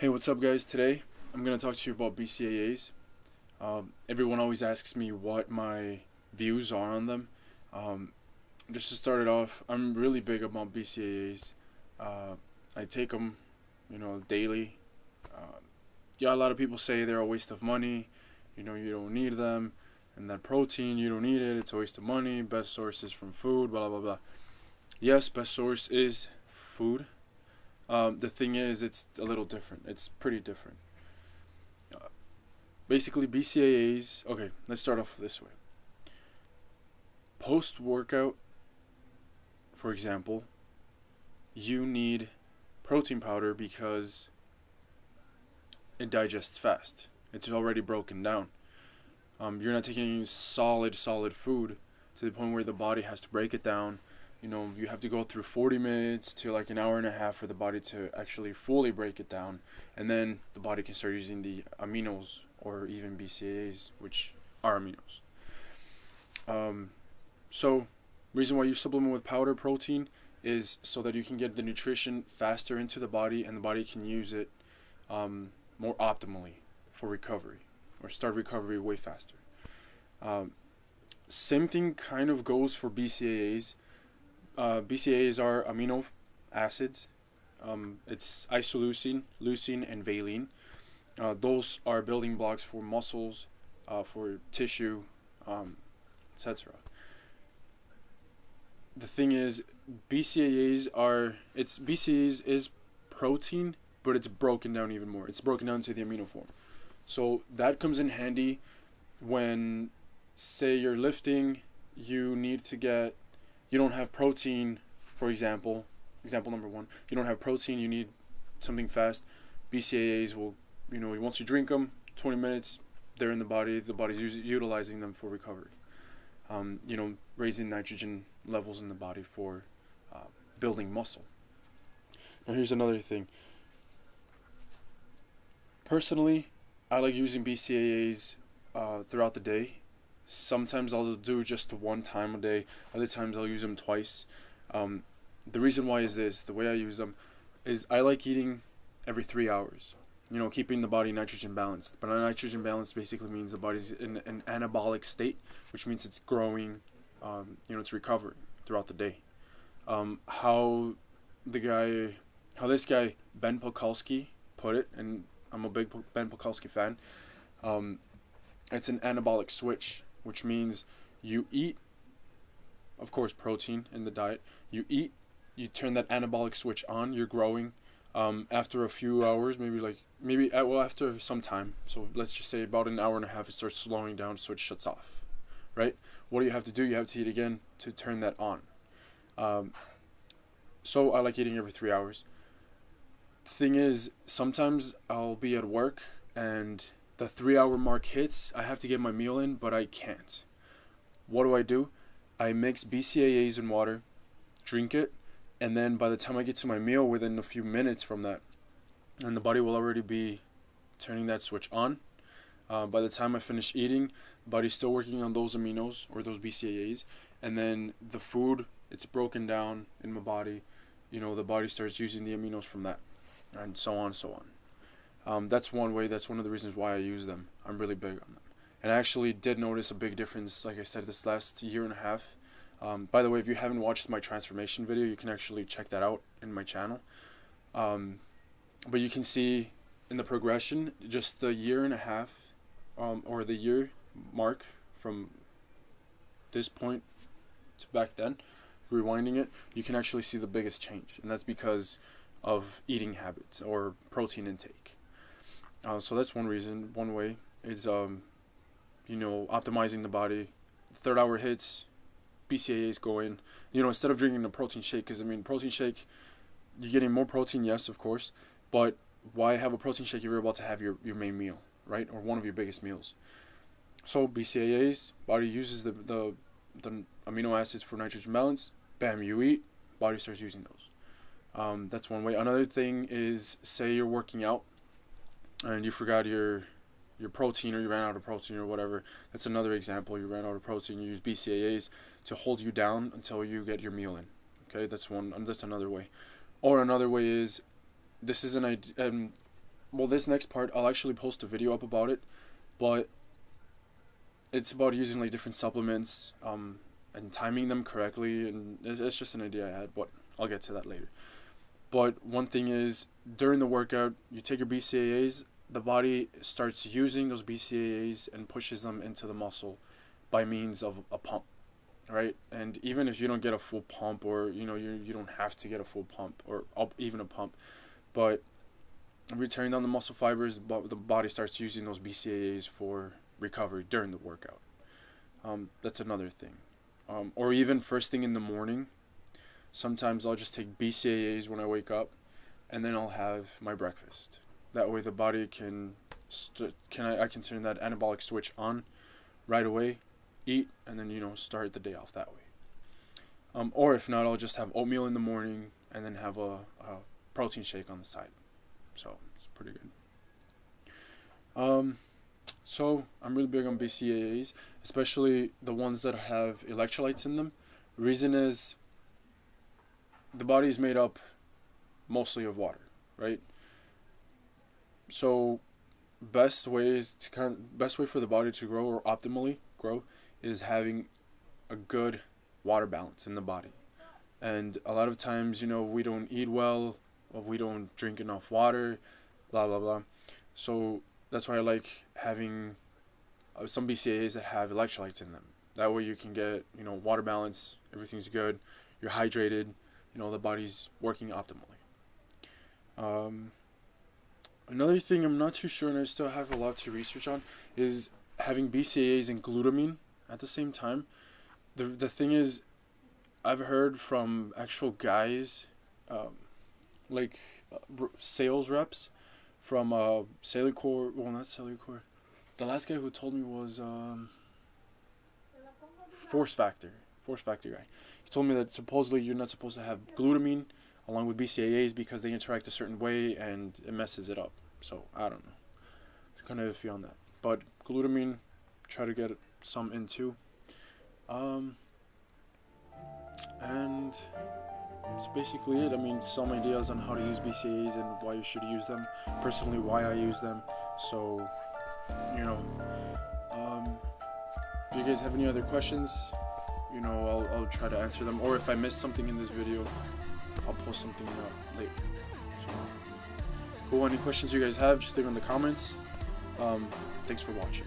Hey, what's up, guys? Today I'm going to talk to you about BCAAs. Everyone always asks me what my views are on them. Um, just to start it off, I'm really big about BCAAs. I take them, daily. Uh, yeah, a lot of people say they're a waste of money. You don't need them. And that protein, you don't need it. It's a waste of money. Best source is from food, blah, blah, blah. Yes, best source is food. The thing is, it's a little different. It's pretty different. Uh, Basically, BCAAs. Okay, let's start off this way. Post workout, for example, you need protein powder because it digests fast. It's already broken down. You're not taking any solid food to the point where the body has to break it down. You have to go through 40 minutes to like an hour and a half for the body to actually fully break it down, and then the body can start using the aminos or even BCAAs, which are aminos. So, reason why you supplement with powder protein is so that you can get the nutrition faster into the body, and the body can use it more optimally for recovery, or start recovery way faster. Same thing kind of goes for BCAAs. BCAAs are amino acids. It's isoleucine, leucine, and valine. Those are building blocks for muscles, for tissue, etc. The thing is, BCAAs is protein, but it's broken down even more. It's broken down to the amino form. So that comes in handy when, say, you're lifting, you don't have protein, for example number one, you don't have protein, you need something fast. BCAAs will, once you drink them, 20 minutes, they're in the body's utilizing them for recovery. Raising nitrogen levels in the body for building muscle. Now here's another thing. Personally, I like using BCAAs throughout the day. Sometimes I'll do just one time a day. Other times I'll use them twice. The reason why is this. The way I use them is I like eating every 3 hours. Keeping the body nitrogen balanced. But nitrogen balanced basically means the body's in an anabolic state, which means it's growing, it's recovering throughout the day. How this guy, Ben Pakulski, put it, and I'm a big Ben Pakulski fan, it's an anabolic switch, which means you eat, of course, protein in the diet. You eat, you turn that anabolic switch on, you're growing. After a few hours, after some time, so let's just say about an hour and a half, it starts slowing down, so it shuts off, right? What do you have to do? You have to eat again to turn that on. So I like eating every 3 hours. The thing is, sometimes I'll be at work and the 3 hour mark hits. I have to get my meal in, but I can't. What do? I mix BCAAs in water, drink it, and then by the time I get to my meal, within a few minutes from that, and the body will already be turning that switch on. By the time I finish eating, the body's still working on those aminos or those BCAAs, and then the food, it's broken down in my body. The body starts using the aminos from that, and so on and so on. That's one way. That's one of the reasons why I use them. I'm really big on them. And I actually did notice a big difference, like I said, this last year and a half. By the way, if you haven't watched my transformation video, you can actually check that out in my channel. But you can see in the progression, just the year and a half, or the year mark from this point to back then, rewinding it, you can actually see the biggest change. And that's because of eating habits or protein intake. So that's one reason. One way is, optimizing the body. Third hour hits, BCAAs go in. Instead of drinking a protein shake, because protein shake, you're getting more protein, yes, of course, but why have a protein shake if you're about to have your main meal, right? Or one of your biggest meals. So BCAAs, body uses the amino acids for nitrogen balance. Bam, you eat, body starts using those. That's one way. Another thing is, say you're working out and you forgot your protein, or you ran out of protein or whatever. That's another example. You ran out of protein, you use BCAAs to hold you down until you get your meal in. Okay, that's another way. Or another way is, this is well, this next part, I'll actually post a video up about it, but it's about using like different supplements, and timing them correctly, and it's just an idea I had, but I'll get to that later. But one thing is, during the workout, you take your BCAAs, the body starts using those BCAAs and pushes them into the muscle by means of a pump, right? And even if you don't get a full pump, or you don't have to get a full pump or even a pump, but if you're tearing down the muscle fibers, the body starts using those BCAAs for recovery during the workout. That's another thing. Or even first thing in the morning, sometimes I'll just take BCAAs when I wake up, and then I'll have my breakfast. That way the body can I can turn that anabolic switch on right away, eat, and then start the day off that way. Or if not, I'll just have oatmeal in the morning and then have a protein shake on the side. So it's pretty good. So I'm really big on BCAAs, especially the ones that have electrolytes in them. The reason is the body is made up mostly of water, right? So best way for the body to grow, or optimally grow, is having a good water balance in the body. And a lot of times, we don't eat well, or we don't drink enough water, blah blah blah. So that's why I like having some BCAAs that have electrolytes in them. That way you can get, water balance, everything's good, you're hydrated, the body's working optimally. Another thing I'm not too sure, and I still have a lot to research on, is having BCAAs and glutamine at the same time. The thing is, I've heard from actual guys, sales reps from Cellucor. Well, not Cellucor. The last guy who told me was Force Factor guy. He told me that supposedly you're not supposed to have glutamine along with BCAAs because they interact a certain way and it messes it up. So I don't know. It's kind of iffy on that. But glutamine, try to get some into. And that's basically it. I mean, some ideas on how to use BCAAs and why you should use them. Personally, why I use them. So, if you guys have any other questions, I'll try to answer them. Or if I missed something in this video, I'll post something later. So, cool. Any questions you guys have, just leave them in the comments. Thanks for watching.